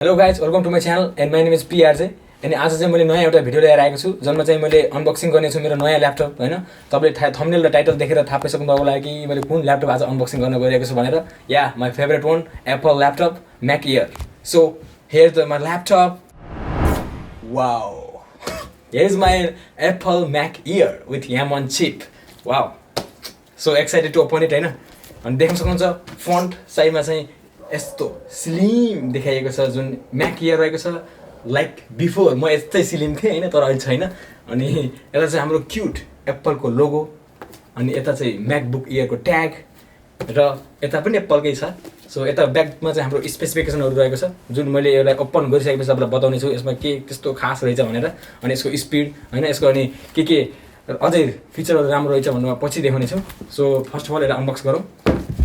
hello guys welcome to my channel and my name is PRJ अनि आज चाहिँ मैले नयाँ एउटा भिडियो लिएर आएको छु जसमा चाहिँ मैले अनबक्सिङ गर्नेछु मेरो नयाँ ल्यापटप हैन तपाईले थम्बनेल र टाइटल देखेर थाहा पाइसक्नु भएको होला कि मैले कुन ल्यापटप आज अनबक्सिङ गर्न गइरहेको छु भनेर yeah my favourite one Apple laptop Mac Air so here the my laptop wow here is my Apple Mac Air with M1 chip wow so excited to open it हैन अनि देख्न सक्नुहुन्छ font साइडमा चाहिँ यस्तो स्लिम देखाइएको छ जुन म्याक एयर रहेको छ लाइक बिफोर म यस्तै स्लिम थिएँ हैन तर अहिले छैन अनि यता चाहिँ हाम्रो क्युट एप्पलको लोगो अनि यता चाहिँ म्याकबुक एयरको ट्याग र यता पनि एप्पलकै छ सो यता ब्याकमा चाहिँ हाम्रो स्पेसिफिकेसनहरू रहेको छ जुन मैले यसलाई ओपन गरिसकेपछि तपाईँलाई बताउने छु यसमा के त्यस्तो खास रहेछ भनेर अनि यसको स्पिड हैन यसको अनि के अझै फिचरहरू राम्रो रहेछ भनेर पछि देखाउने छु सो फर्स्ट अफ अल यसलाई अनबक्स गरौँ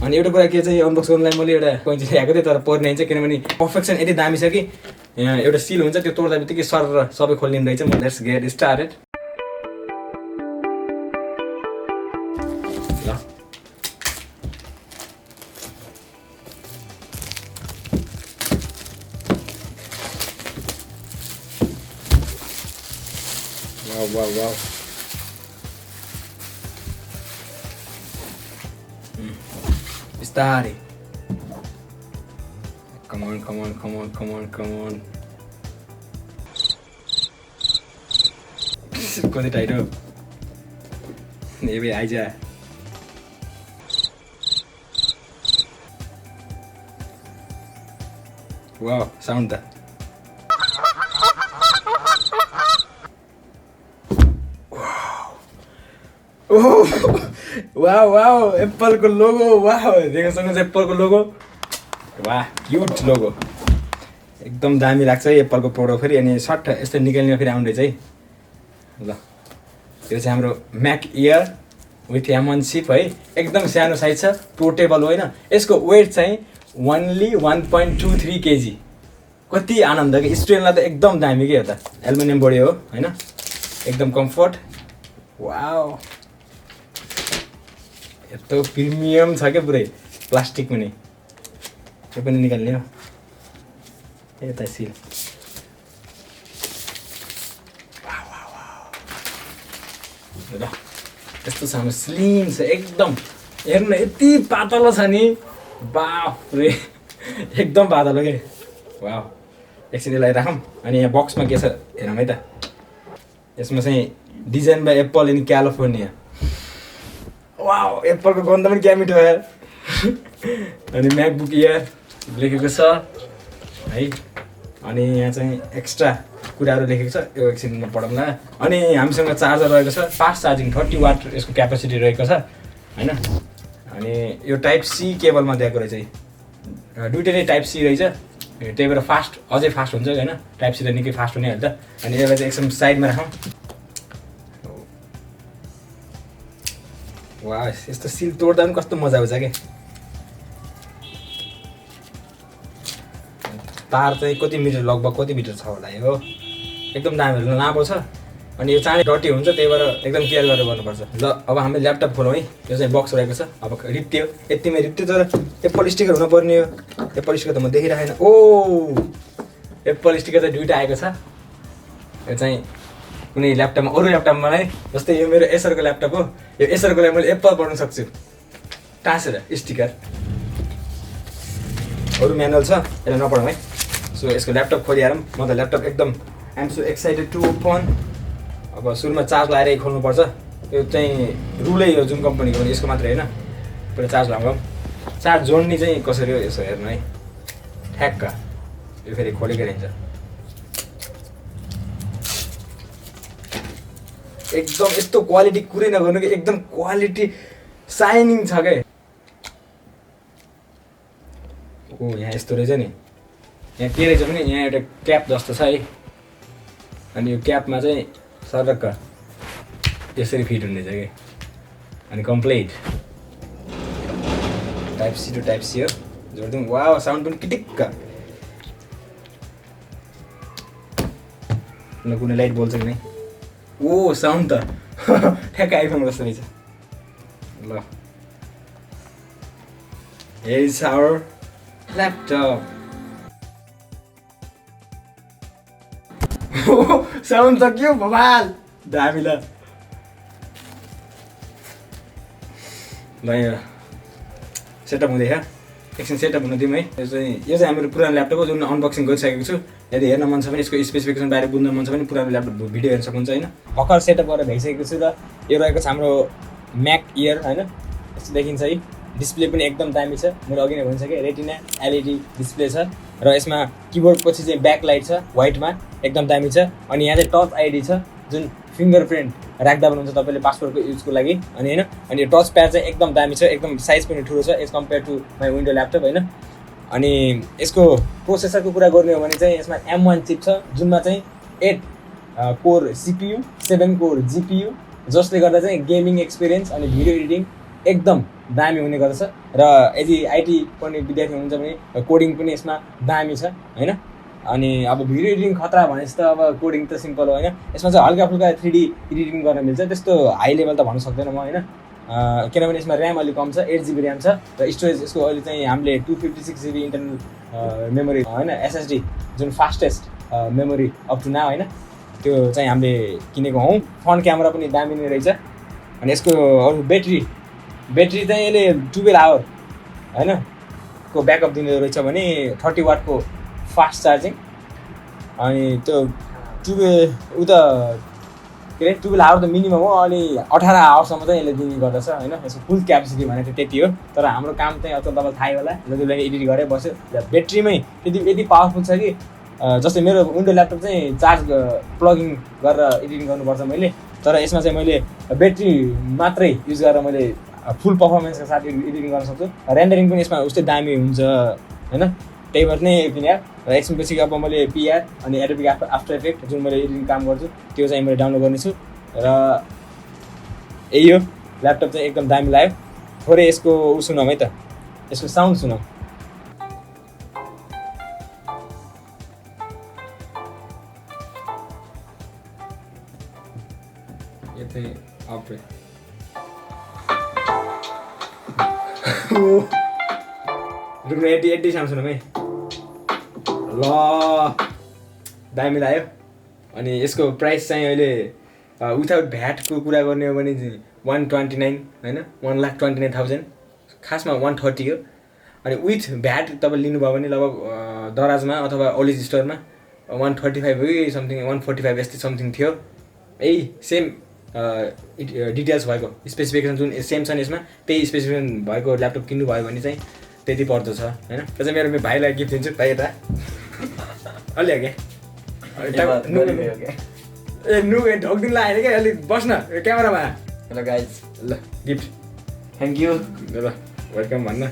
अनि एउटा कुरा के चाहिँ अनबक्स गर्नलाई मैले एउटा कैँची ल्याएको थिएँ तर पर्ने हुन्छ किनभने पर्फेक्सन यति दामी छ कि एउटा सिल हुन्छ त्यो तोड्दा बित्तिकै सर सबै खोलिने रहेछ म लेट्स गेट स्टार्टेड ल वाउ वाउ वाउ बिस्तारै come on कति टाइट हो ए आइज वाउ साउन्ड त वाउ वाउ एप्पलको लोगो वाउ देख्न सक्नुहुन्छ एप्पलको लोगो वाह क्युट लोगो एकदम दामी लाग्छ है एप्पलको प्रोडक्ट फेरि अनि सर्ट यस्तो निकाल्ने फेरि आउँदैछ है ल यो चाहिँ हाम्रो MAC Air with M1 cheap है एकदम सानो साइज छ पोर्टेबल हो होइन यसको वेट चाहिँ ओन्ली 1.23 kg कति आनन्द कि स्टुडेन्टलाई त एकदम दामी के हो त एल्युमिनियम बडी हो होइन एकदम कम्फर्ट वाउ यस्तो प्रिमियम छ क्या पुरै प्लास्टिक पनि त्यो पनि निकाल्ने हो यता सिल ल यस्तो छ हाम्रो स्लिम छ एकदम हेर्नु न यति पातलो छ नि बाफ रे एकदम पातलो के वाह एकछिन यसलाई राखौँ अनि यहाँ बक्समा के छ हेरौँ है त यसमा चाहिँ design by apple in California wow एप्पलको गन्ध पनि क्या मिठो यार अनि म्याकबुक एयर लेखेको छ है अनि यहाँ चाहिँ एक्स्ट्रा कुराहरू लेखेको छ यो एकछिनमा पढौँला अनि हामीसँग चार्जर रहेको छ फास्ट चार्जिङ 30 वाट यसको क्यापेसिटी रहेको छ होइन अनि यो टाइप सी केबलमा दिएको रहेछ दुइटै नै टाइप सी रहेछ त्यही भएर फास्ट अझै फास्ट हुन्छ होइन टाइप सी त निकै फास्ट हुने हाल्छ अनि यसलाई चाहिँ एकदम साइडमा राखौँ वाह यस्तो सिल तोड्दा पनि कस्तो मजा आउँछ क्या तार चाहिँ कति मिटर लगभग कति मिटर छ होला यो एकदम दामी लामो छ अनि यो चाँडै डटी हुन्छ त्यही भएर एकदम केयर गरेर गर्नुपर्छ ल अब हामीले ल्यापटप खोलौँ है यो चाहिँ बक्स रहेको छ अब रित्यो यतिमै रित्यो तर एप्पल स्टिकर हुनुपर्ने हो एप्पल स्टिकर त म देखिरहेन ओ एप्पल स्टिकर चाहिँ दुइटा आएको छ यो चाहिँ कुनै ल्यापटपमा अरू ल्यापटपमा नै जस्तै यो मेरो एसरको ल्यापटप हो यो एसरको लागि मैले एप्पल पढ्न सक्छु टाँसेर स्टिकर अरू म्यानुअल छ यसलाई नपढौँ है सो यसको ल्यापटप खोलिहालौँ म त ल्यापटप एकदम I'm so excited to open अब सुरुमा चार्ज लगाएर खोल्नुपर्छ यो चाहिँ रुलै हो जुन कम्पनीको पनि यसको मात्रै होइन पहिला चार्ज लगाउँ चार्ज जोड्ने चाहिँ कसरी हो यसो हेर्नु है ठ्याक्क यो फेरि खोलेकै रहन्छ एकदम यस्तो क्वालिटी कुरै नगर्नु कि एकदम क्वालिटी साइनिङ छ क्या ओ यहाँ यस्तो रहेछ नि यहाँ के रहेछ भने यहाँ एउटा क्याप जस्तो छ है अनि यो क्यापमा चाहिँ सरक्क यसरी फिट हुँदैछ कि अनि complete type C to type C हो जोडिदिउँ वाउ साउन्ड पनि किटिक्क कुनै लाइट बोल्छ कि नै ओ साउन्ड त ठ्याक्क आइफोन जस्तो रहेछ ल here is our laptop sound सक्यो भवाल दामी ल यहाँ सेटअप हुँदैछ एकछिन सेटअप हुन दिउँ है यो चाहिँ हाम्रो पुरानो ल्यापटप हो जुन अनबक्सिङ गरिसकेको छु यदि हेर्न मन छ भने यसको स्पेसिफिकेसन बारे बुझ्न मन छ भने पुरानो ल्यापटप भिडियो हेर्न सक्नुहुन्छ होइन भर्खर सेटअप गरेर भइसकेको छु र यो रहेको छ हाम्रो म्याक इयर होइन यस्तो देखिन्छ है डिस्प्ले पनि एकदम दामी छ मैले अघि नै भनिसकेँ रेटिना एलइडी डिस्प्ले छ र यसमा किबोर्ड पछि चाहिँ ब्याकलाइट छ व्हाइटमा एकदम दामी छ अनि यहाँ चाहिँ टच आइडी छ जुन फिङ्गरप्रिन्ट राख्दा पनि हुन्छ तपाईँले पासवर्डको युजको लागि अनि होइन अनि यो टच प्याड चाहिँ एकदम दामी छ एकदम साइज पनि ठुलो छ as compared to my window laptop होइन अनि यसको प्रोसेसरको कुरा गर्ने हो भने चाहिँ यसमा M1 चिप छ जुनमा चाहिँ 8 कोर CPU 7 कोर GPU जसले गर्दा चाहिँ गेमिङ एक्सपिरियन्स अनि भिडियो एडिटिङ एकदम दामी हुने गर्दछ र यदि आइटी पढ्ने विद्यार्थी हुनुहुन्छ भने कोडिङ पनि यसमा दामी छ होइन अनि अब भिडियो एडिटिङ खतरा भनेपछि त अब कोडिङ त सिम्पल हो होइन यसमा चाहिँ हल्का फुल्का 3D एडिटिङ गर्न मिल्छ त्यस्तो हाई लेभल त भन्न सक्दैन म होइन किनभने यसमा ऱ्याम अलिक कम छ 8 GB ऱ्याम छ र स्टोरेज यसको अहिले चाहिँ हामीले 256 GB इन्टरनल मेमोरी होइन SSD जुन fastest memory up to now होइन त्यो चाहिँ हामीले किनेको हौँ फ्रन्ट क्यामेरा पनि दामी नै रहेछ अनि यसको अरू ब्याट्री चाहिँ यसले 12 आवर होइन को ब्याकअप दिने रहेछ भने 30 वाटको फास्ट चार्जिङ अनि त्यो 12 आवर त मिनिमम हो अनि 18 आवरसम्म चाहिँ यसले दिने गर्दछ होइन यसको फुल क्यापेसिटी भनेको त्यति हो तर हाम्रो काम चाहिँ अब तपाईँलाई थाहै होला जतिले एडिट गरेर बस्यो ब्याट्रीमै यति पावरफुल छ कि जस्तै मेरो विन्डो ल्यापटप चाहिँ चार्ज प्लगिङ गरेर एडिटिङ गर्नुपर्छ मैले तर यसमा चाहिँ मैले ब्याट्री मात्रै युज गरेर मैले फुल पर्फर्मेन्सका साथ एडिटिङ गर्न सक्छु रेन्डरिङ पनि यसमा उस्तै दामी हुन्छ होइन त्यही भएर नै किने र एकछिनपछि अब मैले PR अनि एडोबी आफ्टर इफेक्ट जुन मैले एडिटिङ काम गर्छु त्यो चाहिँ मैले डाउनलोड गर्नेछु र यही हो ल्यापटप चाहिँ एकदम दामी लाग्यो थोरै यसको सुनौँ है त यसको साउन्ड सुनौँ यो चाहिँ अप रुक्नु एड्डी साउन्ड सुनौँ है ल दामी लाग्यो अनि यसको प्राइस चाहिँ अहिले विथआउट भ्याटको कुरा गर्ने हो भने 129 होइन 1,29,000 खासमा 130 हो अनि विथ भ्याट तपाईँ लिनुभयो भने लगभग दराजमा अथवा ओलिज स्टोरमा 135 हो कि समथिङ 145 यस्तै समथिङ थियो यही सेम डिटेल्स भएको स्पेसिफिकेसन जुन सेम छ यसमा त्यही स्पेसिफिकेसन भएको ल्यापटप किन्नुभयो भने चाहिँ त्यति पर्दछ होइन त्यो चाहिँ मेरो भाइलाई गिफ्ट दिन्छु भाइ यता अलि क्या ए ढोकिदिनु लाग्यो क्या अलिक बस्न क्यामेरामा हेलो गाइज ल गिफ्ट थ्याङ्क यू ल वेलकम भन्न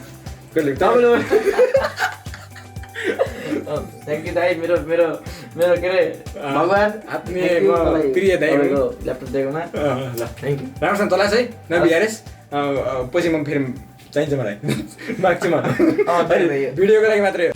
थ्याङ्क यू दाइ मेरो मेरो मेरो के अरे भगवान् आत्मीय प्रिय दाइ ल्यापटप दिएकोमा ल थ्याङ्क यू राम्रोसँग चलाएछ है नबिहारेस् पछि म फेरि चाहिन्छ मलाई माग्छु म भिडियोको लागि मात्रै हो